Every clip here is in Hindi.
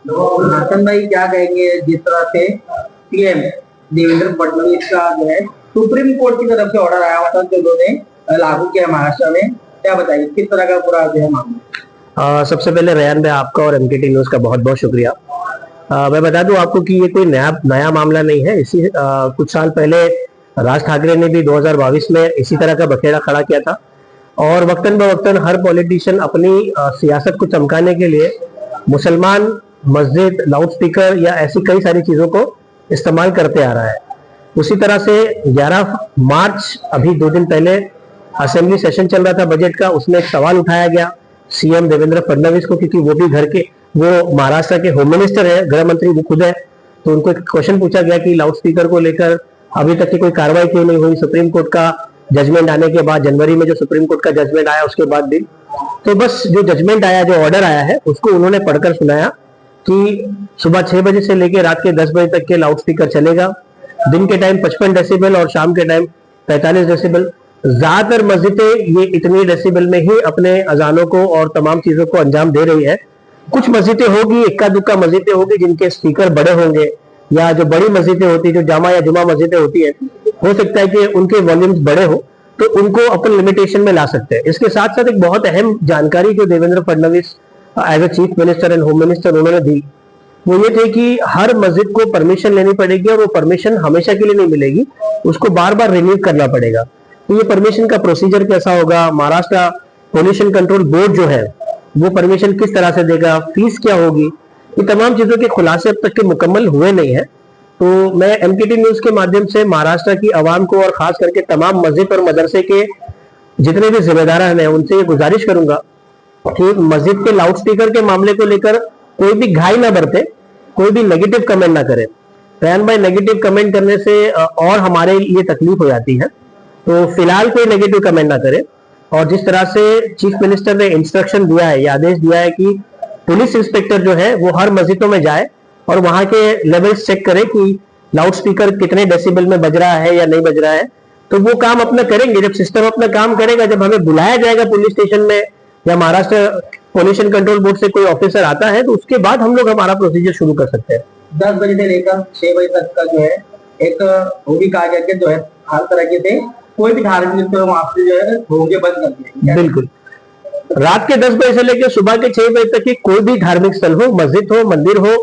हसन भाई क्या कहेंगे जिस तरह से पीएम देवेंद्र फडणवीस का जो है सुप्रीम कोर्ट की तरफ से ऑर्डर आया हुआ था जो उन्होंने लागू किया महाराष्ट्र में, क्या बताइए किस तरह का पूरा जो है मामला। सबसे पहले रेहान भाई आपका और एमकेटी न्यूज का बहुत बहुत शुक्रिया। मैं बता दूं आपको कि ये कोई नया मामला नहीं है। कुछ साल पहले राज ठाकरे ने भी 2022 में इसी तरह का बखेड़ा खड़ा किया था और वक्तन बवक्तन हर पॉलिटिशियन अपनी सियासत को चमकाने के लिए मुसलमान, मस्जिद, लाउड स्पीकर या ऐसी कई सारी चीजों को इस्तेमाल करते आ रहा है। उसी तरह से 11 मार्च अभी 2 दिन पहले असेंबली सेशन चल रहा था बजट का, उसमें एक सवाल उठाया गया सीएम देवेंद्र फडणवीस को, क्योंकि वो भी वो महाराष्ट्र के होम मिनिस्टर है, गृह मंत्री वो खुद है। तो उनको एक क्वेश्चन पूछा गया कि लाउड स्पीकर को लेकर अभी तक की कोई कार्रवाई क्यों नहीं हुई, सुप्रीम कोर्ट का जजमेंट आने के बाद, जनवरी में जो सुप्रीम कोर्ट का जजमेंट आया उसके बाद भी। तो बस जो जजमेंट आया, जो ऑर्डर आया है, उसको उन्होंने पढ़कर सुनाया कि सुबह 6 बजे से लेकर रात के 10 बजे तक के लाउड स्पीकर चलेगा। दिन के टाइम 55 डेसिबल और शाम के टाइम 45 डेसिबल। ज्यादातर मस्जिदें ये इतनी डेसिबल में ही अपने अजानों को और तमाम चीजों को अंजाम दे रही है। कुछ मस्जिदें होगी, इक्का दुक्का मस्जिदें होगी जिनके स्पीकर बड़े होंगे, या जो बड़ी मस्जिदें होती है, जो जामा या जुमा मस्जिदें होती है, हो सकता है कि उनके वॉल्यूम्स बड़े हो, तो उनको अपन लिमिटेशन में ला सकते हैं। इसके साथ साथ एक बहुत अहम जानकारी जो Devendra Fadnavis as a chief minister and home minister उन्होंने दी, वो ये थे कि हर मस्जिद को परमिशन लेनी पड़ेगी और वो परमिशन हमेशा के लिए नहीं मिलेगी, उसको बार बार रिन्यू करना पड़ेगा। तो ये परमिशन का प्रोसीजर कैसा होगा, महाराष्ट्र पोल्यूशन कंट्रोल बोर्ड जो है वो परमिशन किस तरह से देगा, फीस क्या होगी, ये तमाम चीजों के खुलासे अब तक के मुकम्मल हुए नहीं है। तो मैं एमकेटी न्यूज के माध्यम से महाराष्ट्र की आवाम को और खास करके तमाम मस्जिद और मदरसे के जितने भी जिम्मेदार हैं उनसे ये गुजारिश करूंगा कि मस्जिद के लाउड स्पीकर के मामले को लेकर कोई भी घाई ना बरते, कोई भी नेगेटिव कमेंट ना करे। रेहान भाई, नेगेटिव कमेंट करने से और हमारे लिए तकलीफ हो जाती है, तो फिलहाल कोई नेगेटिव कमेंट ना करे। और जिस तरह से चीफ मिनिस्टर ने इंस्ट्रक्शन दिया है या आदेश दिया है कि पुलिस इंस्पेक्टर जो है वो हर मस्जिदों में जाए और वहां के लेवल्स चेक करे कि लाउड स्पीकर कितने डेसिबल में बज रहा है या नहीं बज रहा है, तो वो काम अपना करेंगे। जब सिस्टम अपना काम करेगा, जब हमें बुलाया जाएगा पुलिस स्टेशन में या महाराष्ट्र पोल्यूशन कंट्रोल बोर्ड से कोई ऑफिसर आता है, तो उसके बाद हम लोग हमारा प्रोसीजर शुरू कर सकते हैं। 10 बजे से लेकर 6 बजे तक का जो है एक वो भी कहा गया कि जो है हर तरह से कोई भी धार्मिक स्थल वहां से जो है होंगे बंद कर दिए। बिल्कुल, रात के 10 बजे से लेकर सुबह के 6 बजे तक की कोई भी धार्मिक स्थल हो, मस्जिद हो, मंदिर हो,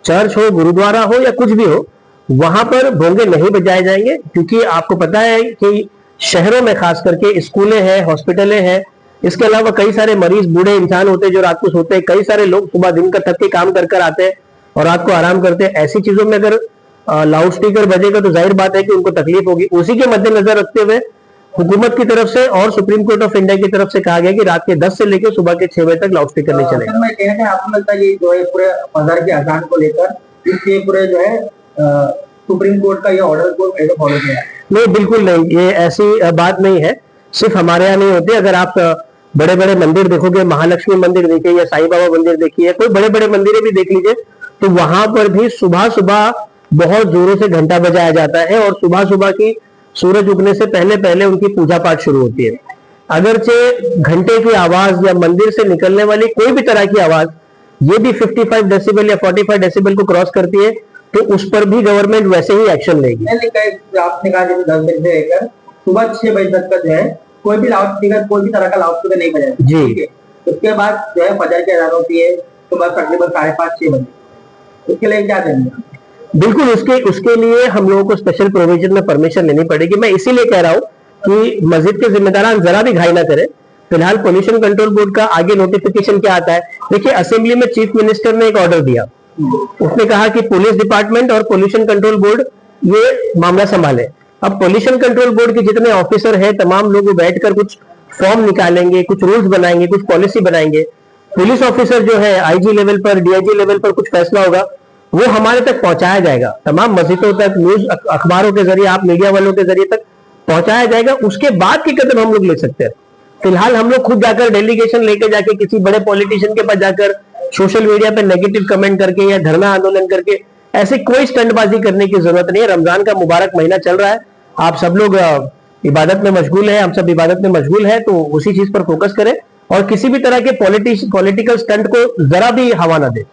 चर्च हो, गुरुद्वारा हो या कुछ भी हो, वहां पर भोंगे नहीं बजाए जाएंगे। क्योंकि आपको पता है कि शहरों में खास करके स्कूलें हैं, हॉस्पिटलें हैं, इसके अलावा कई सारे मरीज, बूढ़े इंसान होते हैं जो रात को सोते हैं, कई सारे लोग सुबह दिन का थक के काम कर कर आते हैं और रात को आराम करते हैं। ऐसी चीजों में अगर लाउड स्पीकर बजेगा तो जाहिर बात है कि उनको तकलीफ होगी। उसी के मद्देनजर रखते हुए हुकूमत की तरफ से और सुप्रीम कोर्ट ऑफ इंडिया की तरफ से कहा गया कि रात के 10 से लेकर सुबह के 6 बजे तक लाउड स्पीकर नहीं चलेगा। मैं कहना है, आपको लगता है ये जो है पूरे फजर के अजान को लेकर इसके पूरे जो है सुप्रीम कोर्ट का ये ऑर्डर को फॉलो किया? नहीं, बिल्कुल नहीं, ये ऐसी बात नहीं है। सिर्फ हमारे यहाँ नहीं होती। अगर आप बड़े बड़े मंदिर देखोगे, महालक्ष्मी मंदिर देखिए या साईं बाबा मंदिर देखिए, कोई बड़े बड़े मंदिर भी देख लीजिए, तो वहां पर भी सुबह सुबह बहुत जोरों से घंटा बजाया जाता है और सुबह सुबह की सूरज उगने से पहले पहले उनकी पूजा पाठ शुरू होती है। अगरचे घंटे की आवाज या मंदिर से निकलने वाली कोई भी तरह की आवाज ये भी 55 डेसिबल या 45 डेसिबल को क्रॉस करती है, तो उस पर भी गवर्नमेंट वैसे ही एक्शन लेगी। आपने कहा जैसे 10 बजे से लेकर सुबह 6 बजे तक का जो है कोई भी लाउड स्पीकर, कोई भी तरह का लाउड स्पीकर नहीं बजाएगा जी। उसके बाद जो है फजर की अजान होती है सुबह तकरीबन 5:30-6 बजे, उसके लिए क्या करेंगे? बिल्कुल, उसके लिए हम लोगों को स्पेशल प्रोविजन में परमिशन लेनी पड़ेगी। मैं इसीलिए कह रहा हूँ कि मस्जिद के जिम्मेदारान जरा भी घाई ना करें। फिलहाल पोल्यूशन कंट्रोल बोर्ड का आगे नोटिफिकेशन क्या आता है, देखिए असेंबली में चीफ मिनिस्टर ने एक ऑर्डर दिया, उसने कहा कि पुलिस डिपार्टमेंट और पोल्यूशन कंट्रोल बोर्ड ये मामला संभाले। अब पोल्यूशन कंट्रोल बोर्ड के जितने ऑफिसर हैं, तमाम लोग बैठकर कुछ फॉर्म निकालेंगे, कुछ रूल्स बनाएंगे, कुछ पॉलिसी बनाएंगे। पुलिस ऑफिसर जो है आईजी लेवल पर, डीआईजी लेवल पर कुछ फैसला होगा, वो हमारे तक पहुंचाया जाएगा, तमाम मस्जिदों तक, न्यूज अखबारों के जरिए, आप मीडिया वालों के जरिए तक पहुंचाया जाएगा। उसके बाद के कदम हम लोग ले सकते हैं। फिलहाल हम लोग खुद जाकर डेलीगेशन लेके जाके किसी बड़े पॉलिटिशियन के पास जाकर सोशल मीडिया पे नेगेटिव कमेंट करके या धरना आंदोलन करके ऐसे कोई स्टंटबाजी करने की जरूरत नहीं है। रमजान का मुबारक महीना चल रहा है, आप सब लोग इबादत में मशगूल है, हम सब इबादत में मशगूल है, तो उसी चीज पर फोकस करें और किसी भी तरह के पॉलिटिकल स्टंट को जरा भी हवा ना दे।